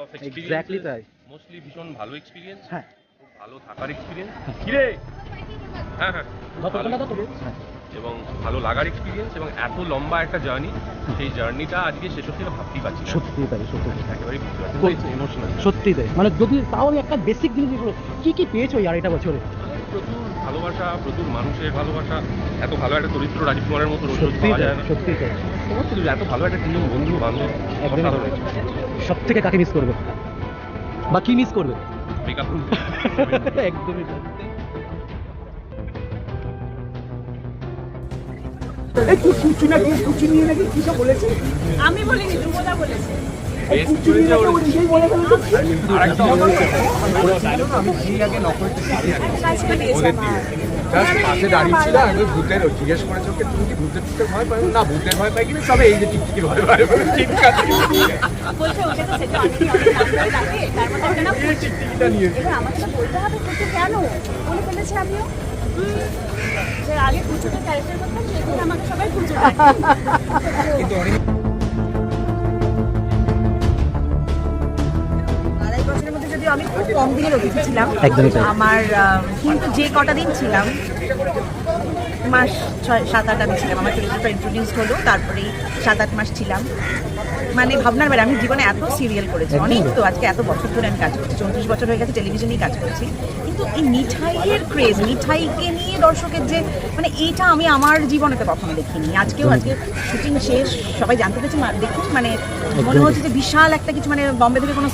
Of exactly তাই। Mostly ভীষণ ভালো এক্সপিরিয়েন্স, হ্যাঁ, ভালো থাকার এক্সপিরিয়েন্স। কিরে হ্যাঁ হ্যাঁ এবং ভালো লাগার এক্সপিরিয়েন্স এবং এত লম্বা একটা জার্নি, সেই জার্নিটা আজকে শেষ হচ্ছে ভাবতেই পারছি না, সত্যি তাই, সত্যি তাই। একেবারেই বুঝতে পারছি ইমোশনাল। সত্যি তাই, মানে যদি তাও একটা বেসিক জিনিস কি কি পেয়েছো এই আড়াইটা বছরে? প্রচুর ভালোবাসা, প্রচুর মানুষের ভালোবাসা, এত ভালো একটা চরিত্র রাজীব কুমারের মতো রোজ রোজ সত্যি পাওয়া তাই, যায় না। সত্যি তাই। সমস্ত কিছু, এত ভালো একটা টিম, বন্ধু বান্ধব, অসাধারণ। সব থেকে কাকে মিস করবে বা কি মিস করবে? মেকআপ রুম একদমই তাই। আমি বলিনি, ধ্রুবদা বলেছে। পাশে দাঁড়িয়ে ছিল, আমি ভূতের জিজ্ঞেস করেছি ওকে, তুমি কি ভূতের ভয় পাই? না, ভূতের ভয় পাই কিনা, তবে এই যে টিকটিকির ভয় পাই। বলছে ওকে তো সেটা অনেকেই অনেক নাম করে ডাকে, তার মধ্যে একটা নাম ফুচু। এবার আমাকে তো বলতে হবে ফুচু কেন বলে ফেলেছি আমিও। যে আগে ফুচুকে ক্যারেক্টার করতাম, সেখানে আমাকে সবাই ফুচু ডাকে। আড়াই বছরের মধ্যে যদিও আমি খুব কম দিনের অতিথি ছিলাম, একদমই তাই। আমার কিন্তু যে কটা দিন ছিলাম, মাস 7-8 আমি ছিলাম, আমার চরিত্রটা ইন্ট্রোডিউস হলো, তারপরেই 7-8 মাস ছিলাম। মানে ভাবনার বাইরে, আমি জীবনে এত সিরিয়াল করেছি অনেক, তো আজকে এত বছর ধরে আমি কাজ করছি, 34 বছর হয়ে গেছে টেলিভিশনেই কাজ করছি, কিন্তু এই মিঠাইয়ের ক্রেজ, মিঠাইকে নিয়ে দর্শকের যে মানে এইটা আমি আমার জীবনে তো কখনো দেখিনি। আজকে শুটিং শেষ, সবাই জানতে পেরেছি, দেখুন মানে মনে হচ্ছে যে বিশাল একটা কিছু, মানে বম্বে থেকে কোনো